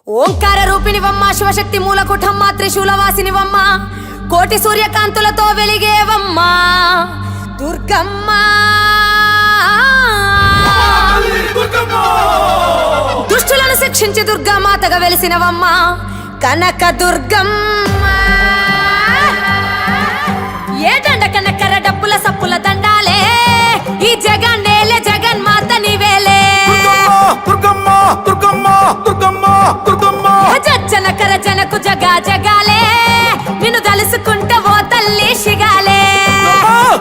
ఓంకార రూపిణివమ్మ, శివశక్తి మూలకుఠమ్మ, త్రిశూలవాసినివమ్మ, కోటి సూర్యకాంతులతో వెలిగేవమ్మ దుర్గమ్మ. దుష్టులను శిక్షించి దుర్గామాతగా వెలిసినవమ్మ కనక దుర్గమ్మ. ఏటండ కనకర డప్పుల సప్పుల దండాలే, ఈ జగన్నేలే జగన్మాత నీవేలే. దుర్గమ్మ దుర్గమ్మ దుర్గమ్మ దుర్గమ్మ జనకర జనకు జగా జగాలే, నిన్ను తలుసుకుంటే ఓ తల్లి శిగాలే.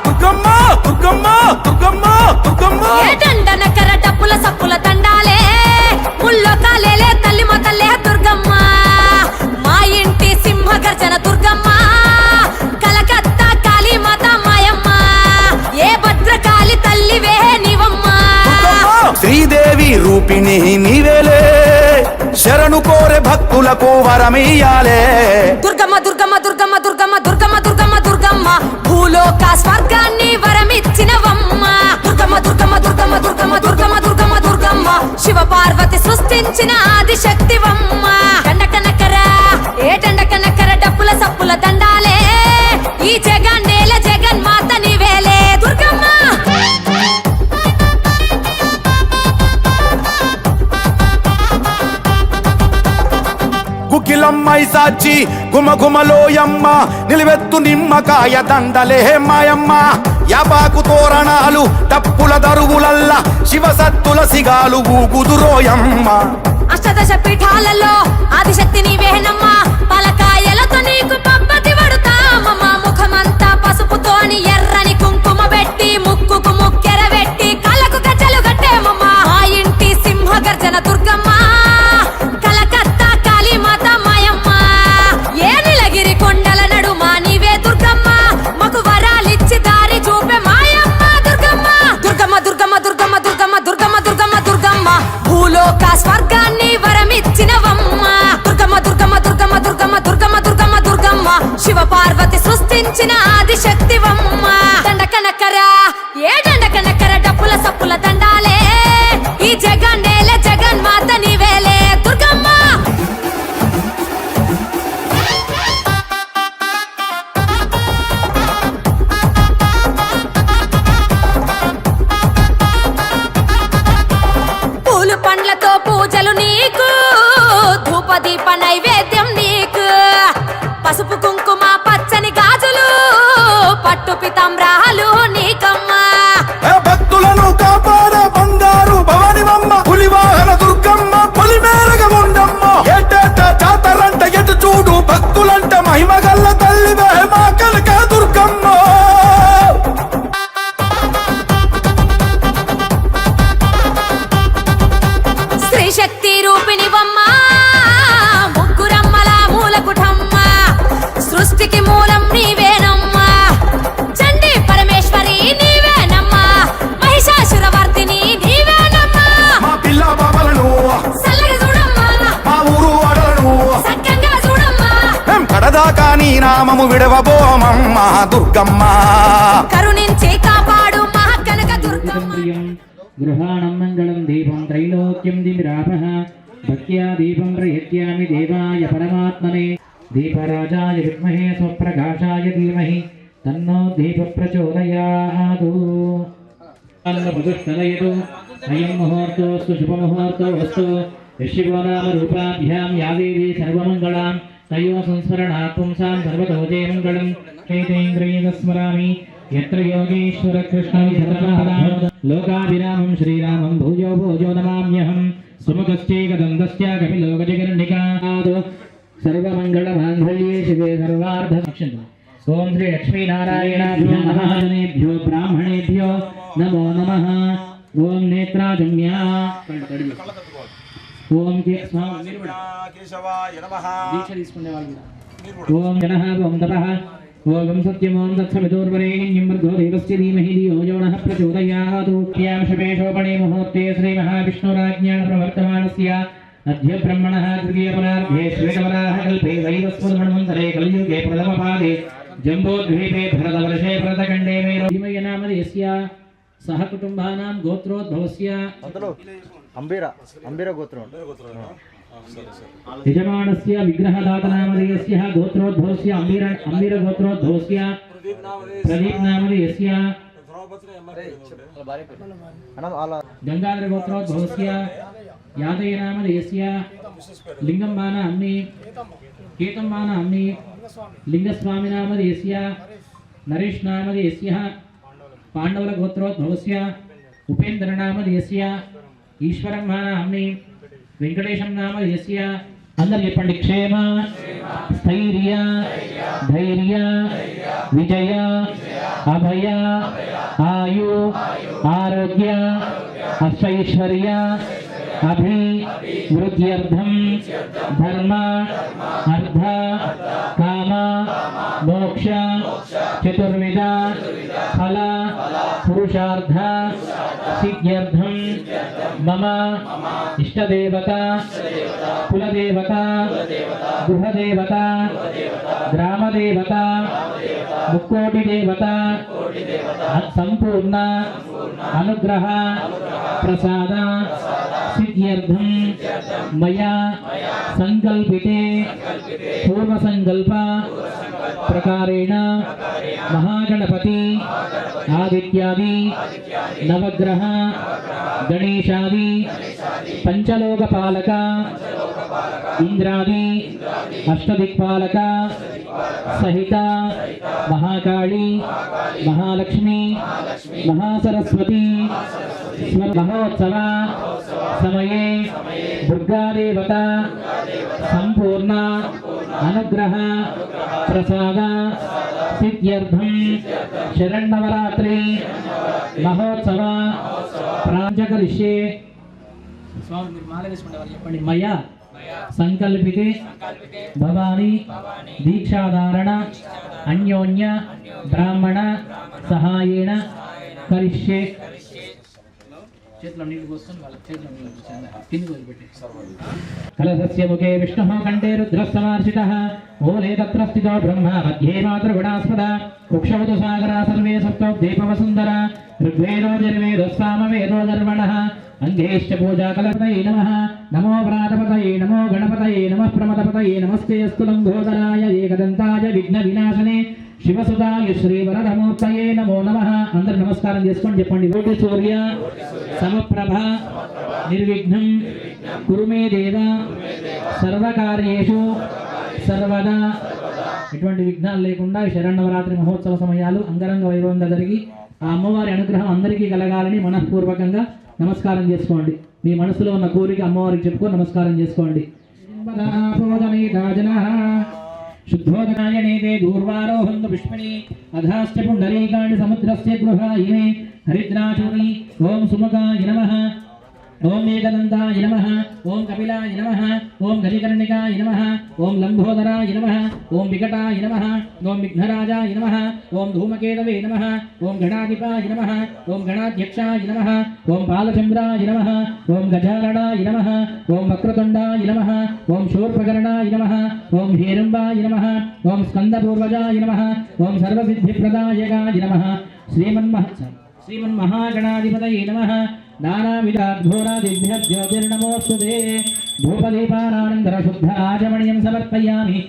దుర్గమ్మ దుర్గమ్మ దుర్గమ్మ దుర్గమ్మ ఏటండనకర డప్పుల సప్పుల దండాలే, ముల్లో కాలేలే తల్లి మొదలే దుర్గమ్మ. మా ఇంటి సింహ గర్జన దుర్గమ్మ, కలకత్తా కాళీమాత మాయమ్మ, ఏ భద్రకాళి తల్లివే నీవమ్మ. శ్రీదేవి రూపిణి నీవేలే, శరణు కోరే భక్తులకు వరమియాలే. దుర్గమ్మ దుర్గమ్మ దుర్గమ్మ దుర్గమ్మ దుర్గమ్మ దుర్గమ్మ దుర్గమ్మ, భూలోక స్వర్గాన్ని వరమిచ్చినవమ్మ. దుర్గమ్మ దుర్గమ్మ దుర్గమ్మ దుర్గమ్మ దుర్గమ్మ దుర్గమ్మ దుర్గమ్మ, శివ పార్వతి సృష్టించిన ఆదిశక్తివమ్మ. దండకనకర ఏటండకనకర డప్పుల సప్పుల దండాలే, ఈ జగన్నేల జగన్మాత నీవేలే దుర్గమ్మ. గుకిలమ్మై సాచి గుమగుమలోయమ్మ, నిలువెత్తు నిమ్మకాయ దండలే మాయమ్మ. యాపాకు తోరణాలు తప్పుల దరువులల్ల, శివసత్తుల సిగాలు ఊగుదురోయమ్మ. అష్టదశ పీఠాలలో ఆదిశక్తి నీవేనమ్మా, పలకాయలతో నీకు పబ్బతి పడుతామమ్మ. ముఖమంతా పసుపుతోని ఎర్రని కుంకుమ పెట్టి, ముక్కుకు ముక్కెర పెట్టి, కళ్ళకు గజ్జలు కట్టేమమ్మ. మా ఇంటి సింహ గర్జన దుర్గమ్మ, కలకత్తా కాళీమాత మాయమ్మ, ఏ నీలగిరి కొండల నడుమ నీవే దుర్గమ్మ. మాకు వరాలిచ్చి దారి చూపే మాయమ్మ దుర్గమ్మ. దుర్గమ్మ దుర్గమ్మ దుర్గమ్మ దుర్గమ్మ దుర్గమ్మ దుర్గమ్మ దుర్గమ్మ, భూలోక స్వర్గాన్ని వరమిచ్చినవమ్మ. దుర్గమ్మ దుర్గమ్మ దుర్గమ్మ దుర్గమ్మ దుర్గమ్మ దుర్గమ్మ దుర్గమ్మ, శివ పార్వతి సృష్టించిన ఆదిశక్తివమ్మ. దండకనకర ఏడండకనకర డప్పుల సప్పుల దండాలే, ఈ జగన్నేల జగన్మాత నీవేలే దుర్గమ్మ. పూలు పండ్లతో పూజలు నీకు, ధూపదీప నైవేద్యం నీకు, పసుపు కుంకుమ పచ్చని గాజులు, పట్టు పితాంబ్రాలు నీకమ్మా. భక్తులను కాపాడే బంగారు భవానివమ్మ, పులివాహన దుర్గమ్మ, పొలిమేరగ ఉండమ్మ. ఏటేట జాతరంట ఎటు చూడు భక్తులంట, మహిమగల్ల తల్లివే మా కనక దుర్గమ్మ. శ్రీశక్తి రూపిణివమ్మ, ముగ్గురమ్మల మూలకుఠమ్మ, సృష్టికి మూలం నీవేనమ్మా. చండీ పరమేశ్వరి నీవేనమ్మా, మహిషాసురవర్తిని నీవేనమ్మా. మా పిల్ల బాబలను చల్లగా చూడమ్మా, మా ఊరు అడలను చక్కగా చూడమ్మా. మేం కడదాకా నీ నామము విడవబోమమ్మ దుర్గమ్మ. కరుణించి కాపాడు మా కనక దుర్గమ్మ. గృహాణం మంగళం దీపం త్రైలోక్యం దివిరాపః, భక్త్యా దీపం ప్రయత్యామి దేవాయ పరమాత్మనే. దీపరాజాయ విద్మహే స్వప్రకాశాయ ధీమహి తన్నో దీప ప్రచోదయాత్. అన్నపదుష్టలయతు అయం ముహూర్తోస్తు శుభముహూర్తోస్తు. యశివో నామ రూపాభ్యాం యా దేవీ సర్వమంగళాం, తయో సంస్మరణాత్ పుంసాం సర్వతో జయమంగళం. చైతేంద్రియ స్మరామి యత్ర యోగేశ్వర కృష్ణ లోకాభిరామం శ్రీరామం భూజో భోజో నమామ్యహం. సుముఖశ్చేకదంతశ్చ కపిలో గజగర్ణికాద్. సర్వమంగళమాంగళ్యే శివే సర్వార్థ. ఓం శ్రీ లక్ష్మీనారాయణాభ్యో నమః. జనేభ్యో బ్రాహ్మణేభ్యో నమో నమః. ఓం నేత్రాజమ్యా. ఓం ఓం జనః ఓం తపః ఓం సత్యమోం తత్సవితుర్వరేణ్యం భర్గో దేవస్య ధీమహి ధియో యో నః ప్రచోదయాత్. యాం శుభేషోపణే ముహూర్తే శ్రీ మహావిష్ణురాజ్ఞా ప్రవర్తమానస్య అద్య బ్రహ్మణః తృతీయపరార్ధే శ్వేతవరాహకల్పే వైవస్వతమన్వంతరే కలియుగే ప్రథమపాదే జంబోద్వీపే భరతవర్షే భరతఖండే మే ధీమయ నామధేయస్య సహ కుటుంబానాం గోత్రోద్భవస్య అంబీర గోత్రం यजमानस्य विग्रहदातनामधेयस्य गोत्रोद्भवस्य अम्बीर गोत्रोद्भवस्य प्रदीप नामधेयस्य गंगाधर गोत्रोद्भवस्य यादय नामधेयस्य लिंगम्मान अम्नि केतम्मान अम्नि लिंगस्वामी नामधेयस्य नरेश नामधेयस्य पांडवल गोत्रोद्भवस्य उपेन्द्र नामधेयस्य ईश्वरम्मान अम्नि వెంకటేశం నామ యస్య అందరూ చెప్పండి క్షేమ స్థైర్య ధైర్య విజయ అభయ ఆయు ఆరోగ్య అష్టైశ్వర్య అభివృద్ధ్యర్థం ధర్మ అర్థ కామ మోక్ష చతుర్విధ ఫల పురుషార్థ సిద్ధ్యర్థం మమ ఇష్టదేవత కులదేవత గృహదేవత గ్రామదేవత ముక్కోటి దేవత సంపూర్ణ అనుగ్రహ ప్రసాద సిద్ధ్యర్థం మయా సంకల్పితే పూర్వ సంకల్ప ప్రకారేణ మహాగణపతి ఆదిత్యాది నవగ్రహ గణేశాది పంచలోకపాలక ఇంద్రాది అష్టదిక్పాలక సహిత మహాకాళి మహాలక్ష్మి మహాసరస్వతి మహోత్సవ సమయే దుర్గాదేవత సంపూర్ణ అనుగ్రహ ప్రసాద సిద్ధ్యర్థం శరన్నవరాత్రి మహోత్సవ ప్రాంజకరిష్యే స్వామి మీరు మాల వేసుకుంటే వాళ్ళు చెప్పండి మయా సంకల్పితే భవాని దీక్షాధారణ అన్యోన్య బ్రాహ్మణ సహాయేన కరిష్యే చేతిలో నీళ్ళు పోసుకొని వాళ్ళ చేతిలో నీళ్ళు కింది వదిలిపెట్టి కలశస్య ముఖే విష్ణుః కంఠే రుద్రస్తమార్చితః మూలే తత్ర స్థితో బ్రహ్మ మధ్యే మాతృగుణాస్పద కుక్షవతు సాగరా సర్వే సప్తో దీపవసుందర ఋగ్వేదో యజుర్వేదో సామవేదో ధర్మణః అంగేశ్చ పూజా కలపతయే నమః నమో వ్రాతపతయే నమో గణపతయే నమః ప్రమదపతయే నమస్తే అస్తు లంబోదరాయ ఏకదంతాయ విఘ్న వినాశనే శివసుదాయ శ్రీవరదమూర్తయే నమో నమః. అందరూ నమస్కారం చేసుకోండి చెప్పండి. కోటి సూర్య సమప్రభ నిర్విఘ్నం కురు మే దేవ సర్వకార్యేషు సర్వదా. ఎటువంటి విఘ్నాలు లేకుండా శరన్నవరాత్రి మహోత్సవ సమయాలు అంగరంగ వైభవంగా జరిగి ఆ అమ్మవారి అనుగ్రహం అందరికీ కలగాలని మనఃపూర్వకంగా నమస్కారం చేసుకోండి. మీ మనసులో ఉన్న కోరిక అమ్మవారికి చెప్పుకొని నమస్కారం చేసుకోండి. శుద్ధోదనాయనేతే దూర్వారోహంతు పుష్పణి అధాశ్చ పుండరీకాణి సముద్రస్య గృహాయినే హరిద్రాచూర్ణి. ఓం సుముఖాయ నమః, ఓం ఏకదంతాయ నమః, ఓం కపిలాయ నమః, ఓం గజకర్ణికాయ నమః, ఓం లంబోదరాయ నమః, ఓం వికటాయ నమః, ఓం విఘ్నరాజాయ నమః, ఓం ధూమకేతవే నమః, ఓం గణాధిపాయ నమః, ఓం గణాధ్యక్షాయ నమః, ఓం బాలచంద్రాయ నమః, ఓం గజాననాయ నమః, ఓం వక్రతుండాయ నమః, ఓం శూర్పకర్ణాయ నమః, ఓం హేరంబాయ నమః, ఓం స్కందపూర్వజాయ నమః, ఓం సర్వసిద్ధిప్రదాయకాయ నమః. శ్రీమన్మహాగణాధిపతయే నమః. నానావిధాద్ఘోరాదిభ్యः జ్యోతిర్నమోస్తుతే. ధూపదీపానానంతర శుద్ధ ఆచమణీయం సమర్పయామి.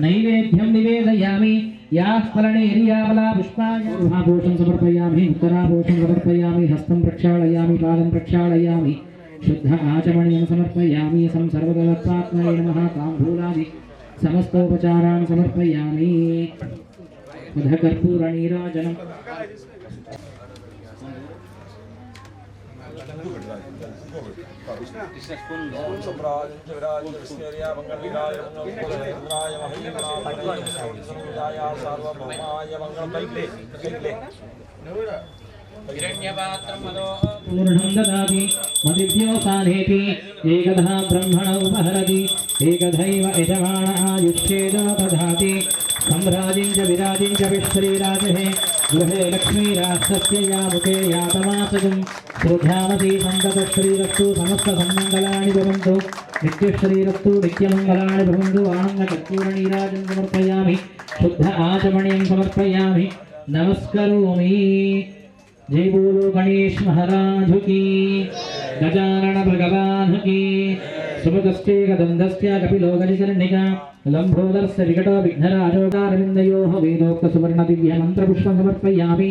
నైవేద్యం నివేదయామి. యాస్ఫలనేర్యావలా పుష్పాయ ఊర్ధ్వభూషం సమర్పయామి. ఉత్తరాభూషం సమర్పయామి. హస్తం ప్రక్షాళయామి. పాదం ప్రక్షాళయామి. శుద్ధ ఆచమణీయం సమర్పయామి. సర్వదత్తాత్మనే నమః. తాంబూలాది సమస్తోపచారాన్ సమర్పయామి. కర్పూర నీరాజనం. పూర్ణం దదాతి మదివ్యోసానేతి ఏకధా బ్రహ్మణ ఉపహరతి ఏకధైవ యజమాన ఆయుష్యేదో దదాతి. సంభ్రాజించ విరాజించ విశ్రీరాజహే గృహే లక్ష్మీరాక్షస్య యాముఖే యాతమాసకం. శ్రద్ధామసీ సంతత శ్రీరస్తు సమస్త సన్మంగళాని భవంతు. నిత్యశ్రీరస్తు నిత్యమంగళాని భవంతు. ఆనంద కర్పూర నీరాజం సమర్పయామి. శుద్ధ ఆచమణీయం సమర్పయామి. నమస్కరోమి. జై బోలో గణేష్ మహారాజు కీ. గజానన భగవాన్ కీ. सुमुखश्चेकदन्तस्य कपिलोकनिकर्णिका लम्भोदरस्य विकटो विघ्नराजोगारविन्दयोः वेदोक्तसुवर्णदिव्यमन्त्रपुष्पं समर्पयामि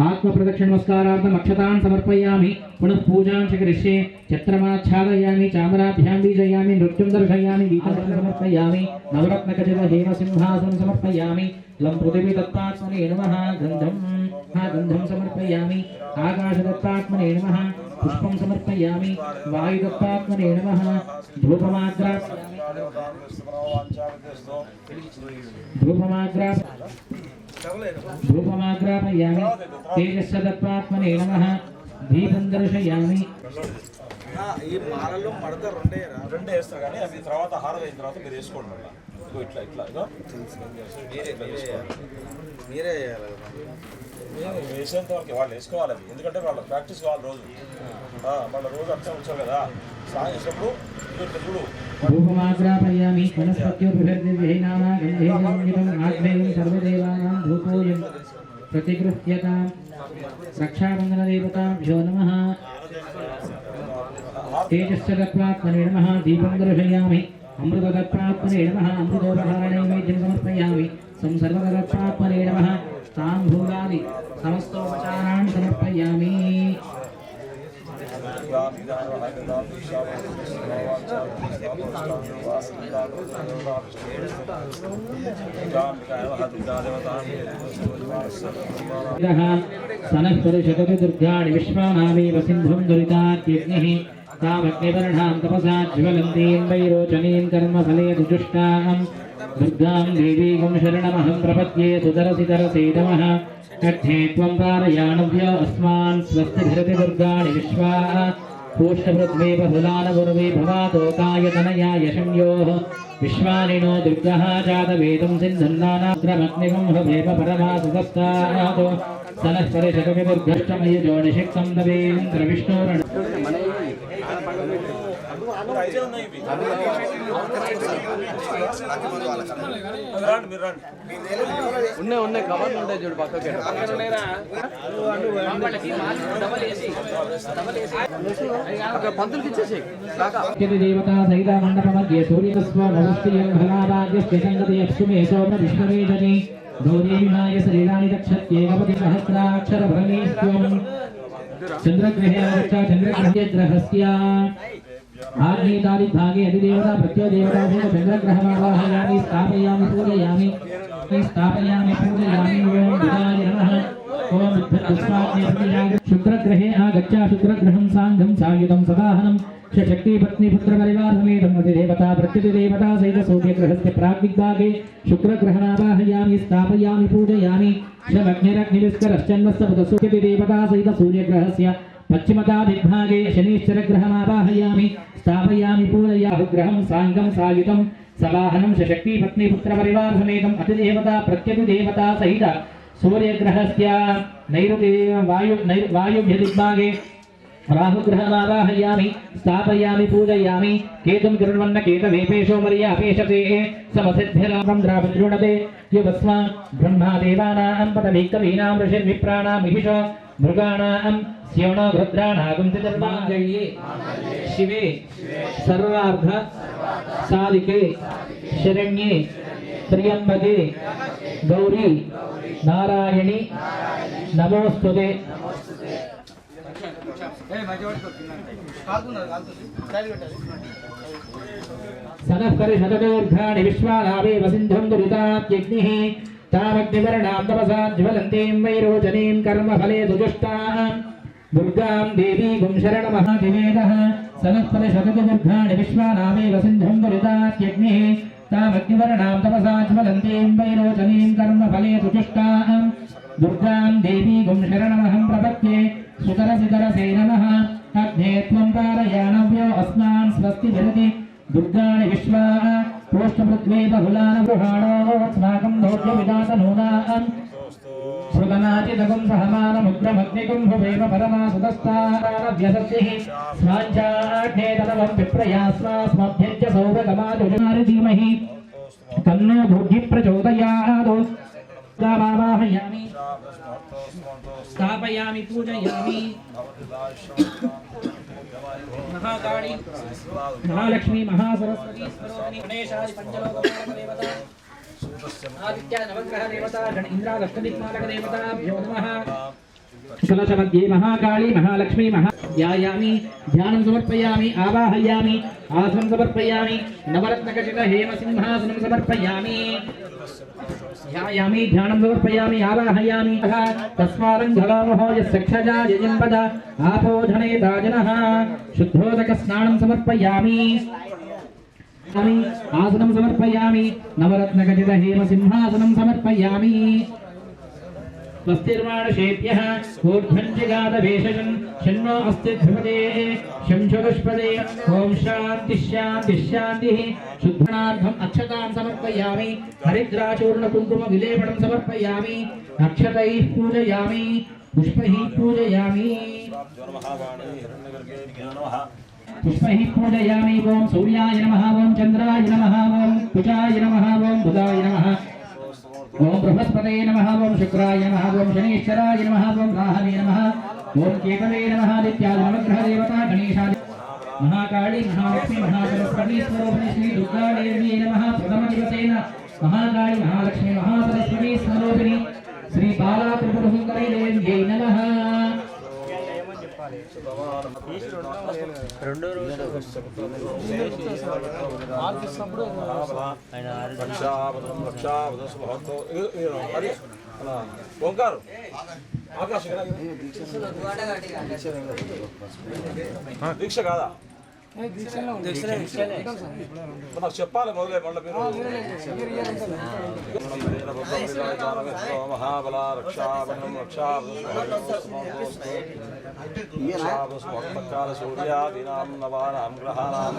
आत्मप्रदक्षिण नमस्कारार्थम् अक्षतान् समर्पयामि पुनः पूजां च करिष्ये छत्रमाच्छादयामि चामराभ्यां बीजयामि नृत्यं दर्शयामि गीतं समर्पयामि नवरत्नखचित हेमसिंहासनं समर्पयामि लं पृथिवी दत्तात्मने नमः गन्धं समर्पयामि आकाशदत्तात्मने नमः पुष्पं समर्पयामि वायुदत्तात्मने नमः धूपमाग्रापयामि तेजस्य दत्तात्मने नमः दीपं दर्शयामि ఈ మాలలో మడత రెండే వేస్తారు కానీ అవి తర్వాత హారం అయిన తర్వాత మీరు వేసుకోండి మళ్ళీ ఇగో ఇట్లా ఇట్లా ఇదో మీరే వేసేంత వరకు వాళ్ళు వేసుకోవాలి అవి ఎందుకంటే వాళ్ళ ప్రాక్టీస్ కావాలి రోజు వాళ్ళ రోజు అట్లా వచ్చారు కదా సాయం చేసినప్పుడు ఇప్పుడు धूपमाग्रापयामि वनस्पत्योर्विभर्दिर्विहीनाना गन्धेन आग्नेयं सर्वदेवानां धूपोऽयं प्रतिगृह्यतां रक्षाबन्धनदेवताभ्यो नमः तेजस्य दत्तात्मने नमः दीपं दर्शयामि अमृतदत्तात्मने नमः अमृतोपहारनैवेद्यं समर्पयामि संसर्वदत्तात्मने नमः ताम्बूलादि समस्तोपचारान् समर्पयामि सनःपरिषदति दुर्गाणि विश्वानामेव सिन्धुं दुरितात्यग्निः तामग्निवर्णां तपसा ज्वलन्तीं वैरोचनीं कर्मफले दुजुष्टां दुर्गां देवीं शरणमहं प्रपद्ये सुतरसि तरसे नमः कण्ठे त्वं पारयाणव्यो अस्मान् स्वस्तिभिरति दुर्गाणि विश्वाः पूष्णपृथ्वी बहुलानगुर्वे भवातोकाय तनयाय शम्योः विश्वानिनो दुर्गः जातवेदं सिन्धुन्नानाग्रमग्निगं हृदेव परमासुतस्तातो सनःपरिषदविदुर्गष्टमयजोनिषिक्तं दवेन्द्रविष्णोरण ఉన్నాయి కవర్లు ఉంటాయి చూడు పక్కకి పంతులకి ఇచ్చేసి देवता सहित मंडपमध्ये सूर्यस्वमवस्तियं भलाभाग्यस्य संगते अप्सुमे सोम विष्णुवेदने गौरी विहाय श्रीराणि दक्षत्येकपति सहस्राक्षरभरणीस्त्वं चन्द्रग्रहे आगच्छ चन्द्रग्रहस्य आग्नेयतादिभागे अधिदेवता प्रत्योदेवता चन्द्रग्रहमावाहयामि स्थापयामि पूजयामि ओम बुधाय नमः ओम शुक्रग्रहे आगच्छ शुक्रग्रहं सांगं सायुधं सदाहनं शक्ति पत्नी पुत्र परिवार समेतं देवता प्रत्यतिदेवता सहित सूर्यग्रहस्य प्राग्दिग्भागे शुक्रग्रहमावाहयामि स्थापयामि पूजयामि शमग्निरग्निविस्करश्चन्वस्तपदसूर्यति देवता सहित सूर्यग्रहस्य पश्चिमतादिग्भागे शनीश्चरग्रहमावाहयामि स्थापयामि पूजयामि ग्रहं सांगं सायुधं सवाहनं शक्ति पत्नी पुत्र परिवार समेतं अतिदेवता प्रत्यतिदेवता सहित सूर्यग्रहस्य नैऋत्य वायुव्यदिग्भागे राहुग्रहमावाहयामि स्थापयामि पूजयामि केतुं किरणवन्न केतवेपेशो मर्यापेशते समसिद्धिरामं द्रावद्रुणते युवस्मा ब्रह्मादेवानां पतलीकवीनां ऋषिर्विप्राणां महिषो मृगाणां स्योणो रुद्राणागुंसितर्माञ्जये शिवे सर्वार्थ साधिके शरण्ये त्र्यम्बके गौरी नारायणी नमोस्तुते सनःपरिषदोर्घाणि विश्वानावेव सिन्धुं दुरितात्यग्निः तामग्निवर्णां तपसा ज्वलन्तीं वैरोचनीं कर्मफले सुजुष्टाः दुर्गां देवीं शरणमहादिवेदः सनःपरिषदोर्घाणि विश्वानावेव सिन्धुं दुरितात्यग्निः तामग्निवर्णां तपसा ज्वलन्तीं वैरोचनीं कर्मफले सुजुष्टाः दुर्गां देवीं शरणमहं प्रपद्ये सुतरसितरसे नमः अग्ने त्वं पारयाणव्यो अस्मान् स्वस्तिभिरति दुर्गाणि विश्वाः पूष्णपृथ्वी बहुलानगृहाणोऽस्माकं दौर्यविदातनूनाम् श्रुतनाचिदगुं सहमानमुग्रमग्निकुम्भवेव परमासुतस्तारानव्यसक्तिः स्वाञ्चाग्ने तनवं विप्रयास्मास्मभ्यञ्च सौभगमाजुनारि धीमहि तन्नो भुग्ः प्रचोदयात् स्थापयामि पूजयामि महाकाली महालक्ष्मी महासरस्वती स्वरूपिणी गणेशादि पंचलोकपालक देवता आदित्य नवग्रह देवता गण इंद्रादष्टदिक्पालक देवताभ्यो नमः कलशमध्ये महाकाली महालक्ष्मी ध्यायामि ध्यानं समर्पयामि आवाहयामि आसनं समर्पयामि नवरत्नखचित हेमसिंहासनं समर्पयामि ध्यायामि ध्यानं समर्पयामि आवाहयामि तस्मादङ्घलामहो यस्य क्षजा यजन्पद आपो धनेता जनः शुद्धोदकस्नानं समर्पयामि आसनं समर्पयामि नवरत्नखचित हेमसिंहासनं समर्पयामि स्वस्तिर्माणशेभ्यः ऊर्ध्वञ्जिगादभेषजन् शन्नो अस्ति ध्रुपदे शंशुष्पदे ॐ शान्तिः शान्तिः शान्तिः शुद्धनार्थम् अक्षतां समर्पयामि हरिद्राचूर्णकुङ्कुमविलेपनं समर्पयामि अक्षतैः पूजयामि पुष्पैः पूजयामि पुष्पैः पूजयामि ॐ सूर्याय नमः ॐ चन्द्राय नमः ॐ कुजाय नमः ॐ बुधाय नमः ओम बृहस्पतये नमः ओम शुक्राय नमः ओम शनीश्वराय नमः ओम राहवे नमः ओम केतवे नमः आदित्याय नवग्रह देवता गणेशाय महाकाली महालक्ष्मी महासरस्वती स्वरूपिणी श्री दुर्गा देवी नमः प्रथम दिवसेन महाकाली महालक्ष्मी महासरस्वती स्वरूपिणी श्री बाला त्रिपुर सुंदरी देवी नमः రెండో రోజు ఓంకారు ఆకాశ దీక్ష కాదా నాకు చెప్పాలి మొదలే మళ్ళీ మీరు మహాబల రక్షాబంధం రక్షాకాల సూర్యాదీనాం నవానాం గ్రహాణాం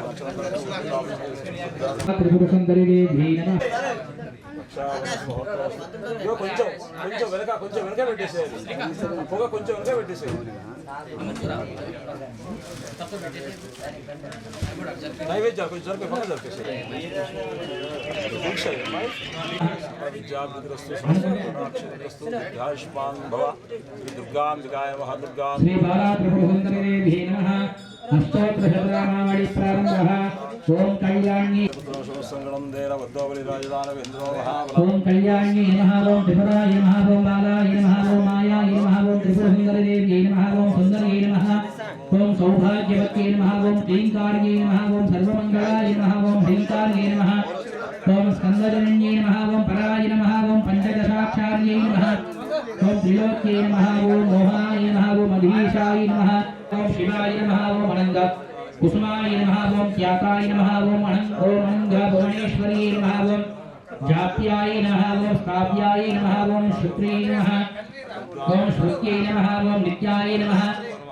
కొంచెం కొంచెం వెనక పెట్టేసేది పొగ కొంచెం వెనక పెట్టేసేది నైవేద్యాలు కొంచెం జరిపే పక్కన జరిపేసేది దీక్ష విద్యాభివృద్ధిరస్తు సంస్కృతరస్తు ధ్యాయుష్మాన్ భవ శ్రీ దుర్గాంబికాయ మహాదుర్గా अष्टोत्तरशतनामावळि प्रारम्भः ओम कल्याणी संगणं देर वद्दोबलि राजदानवेन्द्रो महाबल ओम कल्याणी नमः ओम त्रिपुराय नमः ओम बालाय नमः ओम मायाय नमः ओम त्रिपुरसुन्दरीदेव्यै नमः ओम सुन्दर्यै नमः ओम सौभाग्यवत्यै नमः ओम क्लीङ्कार्यै नमः ओम सर्वमङ्गलाय नमः ओम ह्रीङ्कार्यै नमः ओम स्कन्दजनन्यै नमः ओम पराय नमः ओम पञ्चदशाक्षार्यै नमः ओम त्रिलोक्यै नमः ओम मोहाय नमः ओम अधीशाय नमः ओम शिवाय नमः ओम अनंत कुसुमाय नमः ओम त्याकाय नमः ओम अनंत भुवनेश्वरी नमः ओम जात्याय नमः ओम काव्याय नमः ओम शुक्रे नमः ओम श्रुत्यै नमः ओम नित्याय नमः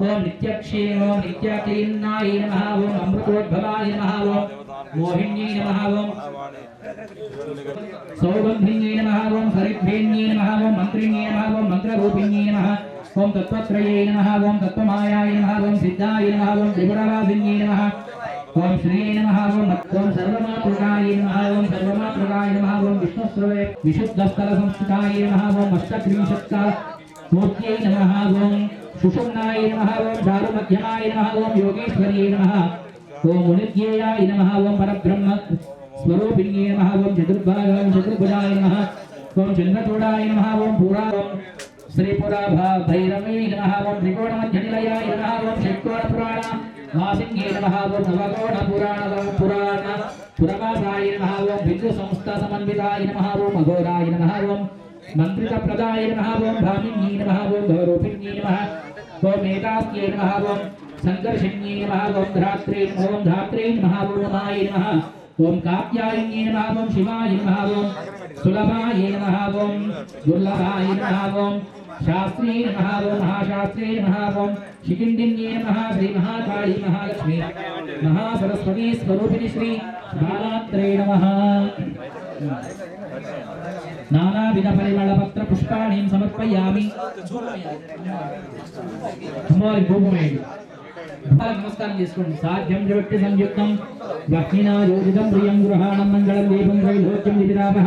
ओम नित्यक्षे ओम नित्यक्लीन्नाय नमः ओम अमृतोद्भवाय नमः ओम मोहिन्यै नमः ओम सौगन्धिन्यै नमः ओम सरिद्भेन्यै नमः ओम मन्त्रिण्यै नमः ओम मन्त्ररूपिण्यै नमः ओम तत्त्वत्रये नमः ओम तत्त्वमायाय नमः ओम सिद्धाय नमः ओम त्रिपुरवासिन्यै नमः ओम श्रीये नमः ओम सर्वमातृकाय नमः ओम सर्वमातृकाय नमः ओम विष्णुस्रवे विशुद्धस्थलसंस्थिताय नमः ओम अष्टत्रिंशत्कामूर्त्यै नमः ओम सुषुम्नाय नमः ओम चारुमध्यमाय नमः ओम योगेश्वर्यै नमः ओम मुनिज्ञेयाय नमः ओम परब्रह्म स्वरूपिण्यै नमः ओम चतुर्भुजाय नमः ओम चन्द्रचूडाय नमः ओम पुरा श्रीपुरा भैरवे नमः ओम त्रिकोणमध्यनिलयाय नमः ओम षट्कोणपुराण वासिन्ये नमः ओम नवकोणपुराण पुरवासाय नमः ओम बिन्दुसंस्थासमन्विताय नमः ओम अघोराय नमः ओम मन्त्रितप्रदाय नमः ओम भामिन्ये नमः ओम गौरूपिण्ये नमः ओम एतास्यै नमः ओम सङ्कर्षिण्ये नमः ओम धात्रे नमः ओम उमाय नमः ओम कात्यायन्ये नमः ओम शिवाय नमः ओम सुलभाय नमः ओम दुर्लभाय नमः ओम शास्त्री नमः ओम महाशास्त्री नमः ओम शिखिण्डिन्ये नमः श्री महाकाली महालक्ष्मी महासरस्वती स्वरूपिणी श्री बालात्रे नमः नानाविध परिमलपत्र पुष्पाणि समर्पयामि नमस्कारं చేసుకోండి సాధ్యం జవట్టి సంయుక్తం లక్ష్మీనా యోజితం ప్రియం గృహాణం మంగళం దీపం త్రైలోక్యం విరామః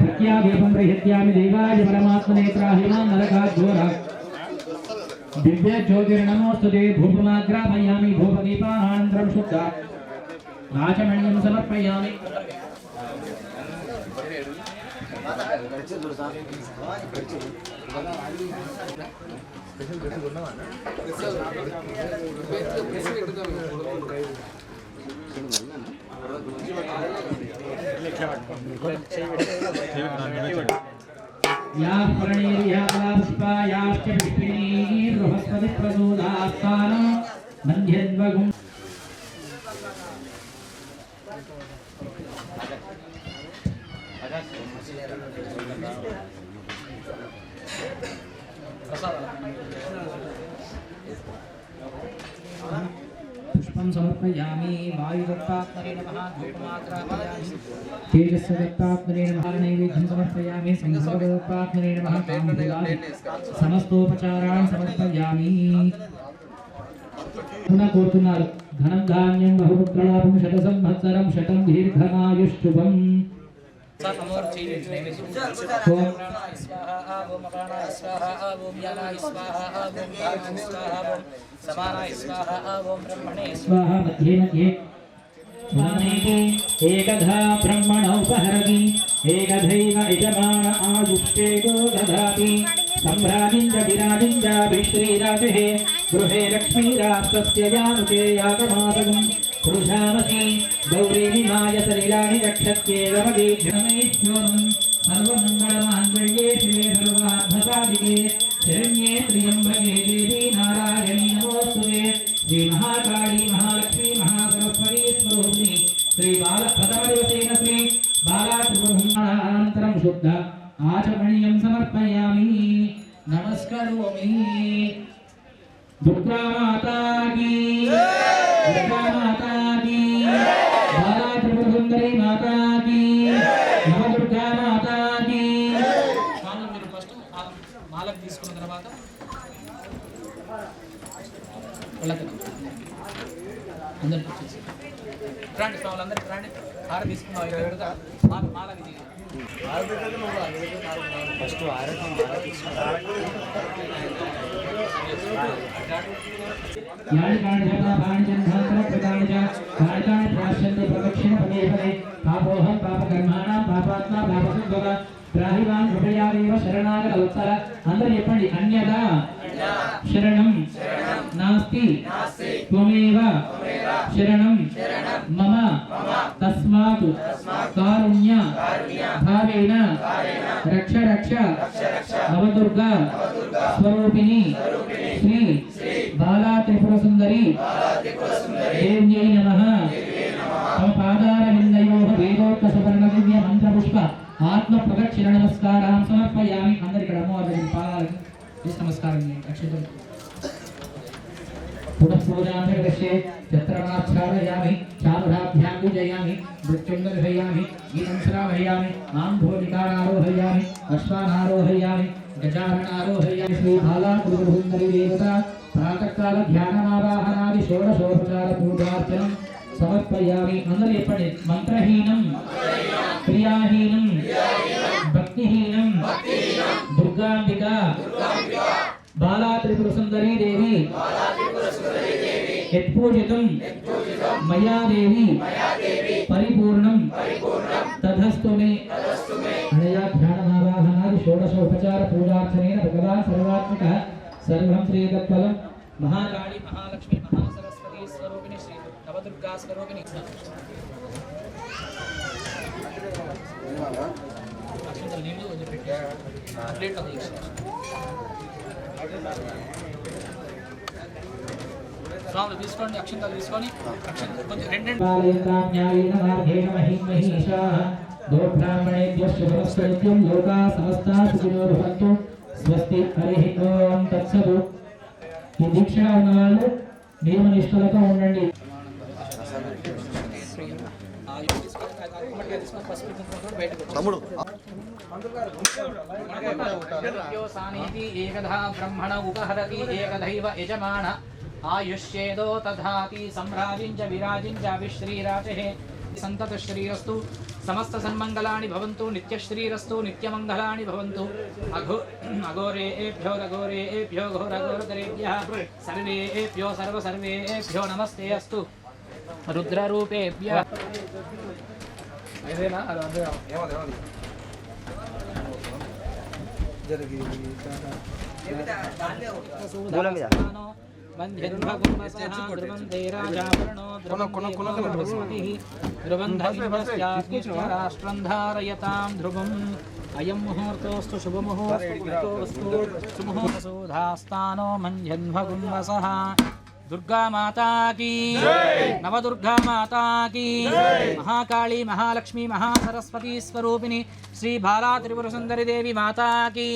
భక్త్యా దీపం ప్రయత్యామి దేవాయ పరమాత్మనే త్రాహిమాం నరకాజ్వర दिव्य ज्योतिर्नमोस्तुते धूपमाग्रापयामि धूपदीपानन्तरं शुद्ध नाचमणिं समर्पयामि या प्रणीर्यापुष्पायाश्च पुष्पिणीः बृहस्पतिप्रसूदास्तानं मध्यद्वगुं पुष्पं समर्पयामि वायुदत्तात्मने नमः धूपमाग्रापयामि तेजस्वदत्तात्मने नमः नैवेद्यं समर्पयामि संसर्गदत्तात्मने नमः ताम्बूलानि समस्तोपचारान् समर्पयामि पुनः कोरुతున్నారు ధనం ధాన్యం బహుపుత్రలాభం శత సంవత్సరం శతం దీర్ఘమాయుష్శుభం स्वाहा मध्ये मध्ये एकधा ब्रह्मणोपहरति एकधैव यजमान आयुष्येको ददाति सम्भ्रामिं च विराजिं च विश्रीरातेः गृहे लक्ष्मीरास्तस्य यानुते यातमातकं पुरुषामसि गौरीनिमाय सलिलानि रक्षत्येवमदीर्घमेश्वरं सर्वमङ्गलमाङ्गल्ये शिवे सर्वार्थसाधिके शरण्ये त्र्यम्बके देवी नारायणी नमोस्तुते श्री महाकाली महालक्ष्मी महासरस्वती स्वरूपिणी श्री बालप्रथमदिवसेन श्री बालात्रिपुरमण्डलानन्तरं शुद्ध आचमनीयं समर्पयामि नमस्करोमि दुर्गा माता की बालात्रिपुरसुन्दरी माता की नवदुर्गा माता की మాలకు తీసుకున్న తర్వాత అందరికి వచ్చేసి రండి స్వాములందరికీ రండి హార తీసుకున్నాం మాలకి ఫస్ట్ ప్రదక్షిణ పదే పదే పాపోహం పాపకర్మాణం పాపాత్మ పాపసంభవ రాహివాన్ హృదయాదేవ శరణాగత వత్సల అందరూ చెప్పండి అన్యదా శరణం నాస్తి త్వమేవ శరణం మమ తస్మాత్ కారుణ్య భావేన రక్ష రక్ష నవదుర్గా స్వరూపిణి శ్రీ బాలా త్రిపుర సుందరి దేవ్యై నమః తమ పాదారవిందయోః వేదోక్త సువర్ణ దివ్య మంత్రపుష్ప ఆత్మ ప్రదక్షిణ నమస్కారం సమర్పయామి అందరి ఇక్కడ అమ్మవారి పాదాలకు నమస్కారం అక్షతం पुनः पूजांशे चत्रमाच्छादयामि चारुधाभ्यां पूजयामि मृत्युंदर्शयामि गीतं श्रावयामि आम्भोलिकानारोहयामि अश्वानारोहयामि गजाननारोहयामि श्री बाला त्रिपुरसुन्दरी देवता प्रातःकाल ध्यानमावाहनादि षोडशोपचार पूजार्चनं समर्पयामि अंदर एपडे मंत्रहीनं क्रियाहीनं भक्तिहीनं दुर्गांबिका बाला त्रिपुरसुन्दरी देवी यत्पूजितं मया देवी परिपूर्णं तथस्तु मे अनया ध्यानमावाहनादि षोडशोपचार पूजार्चनेन भगवान् सर्वात्मकः सर्वं श्रीतत्फलं महाकाली महालक्ष्मी महासरस्वती स्वरूपिणी श्री नवदुर्गा स्वरूपिणी స్వామి తీసుకోండి అక్షంతలు తీసుకొని కొంచెం రెండు న్యాయేన మార్గేణ మహిమహీషాః గోబ్రాహ్మణేభ్యః శుభమస్తు లోకా సమస్తా సుఖినో భవంతు స్వస్తి హరి ఓం తత్సతు ఈ దీక్ష ఉన్న వాళ్ళు నియమనిష్టలతో ఉండండి తమ్ముడు ఏకదా బ్రహ్మణ ఉపహరతి ఏకదైవ యజమాన ఆయుష్యేదో తథాతి సంరాజించ విరాజించ విశ్రీరాజే సంతతశ్రీరస్తు సమస్త సన్మంగళాని భవంతు నిత్యశ్రీరస్తు నిత్యమంగళాని భవంతు అఘోరేభ్యో రఘోరేభ్యో ఘోరఘోరతరేభ్యః సర్వేభ్యో సర్వేభ్యో నమస్తే అస్తు రుద్రరూపేభ్యः ఇదేనా అదే రాష్ట్రం ధారయతాం ధ్రువం అయం ముహూర్తోస్తు శుభముహూర్తోస్తు సుముహూర్తోధాస్తానో మంజన్భగున్వసః दुर्गा माता की नवदुर्गा माता की महाकाली महालक्ष्मी महासरस्वती स्वरूपिणी श्री बाला त्रिपुर सुंदरी देवी माता की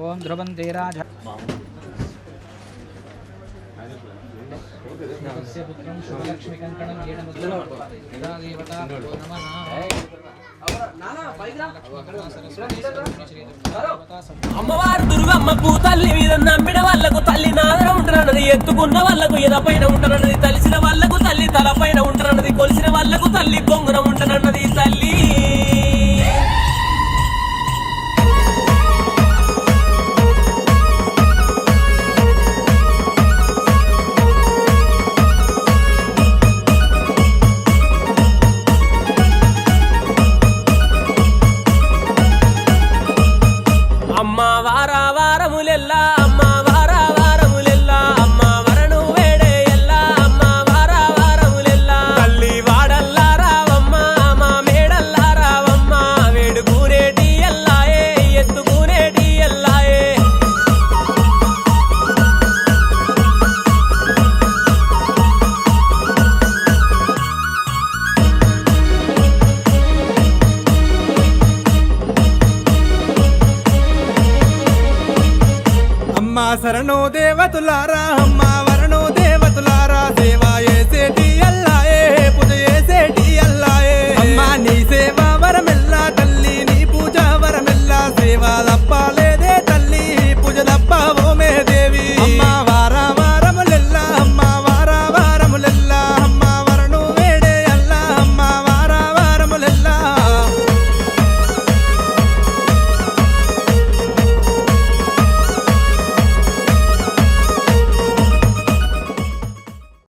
ओम ध्रुवंते राज पुत्रं शुभलक्ष्मी कंकणं येन मुद्रा यदा देवता नमः అమ్మవారు దుర్గమ్మకు తల్లి మీద నమ్మిన వాళ్ళకు తల్లి నాదన ఉంటున్నది, ఎత్తుకున్న వాళ్ళకు ఎదపైన ఉంటున్నది, తలిసిన వాళ్ళకు తల్లి తలపైన ఉంటున్నది, కొలిసిన వాళ్ళకు తల్లి కొంగున ఉంటున్నది తల్లి. శరణో దేవతులారా అమ్మా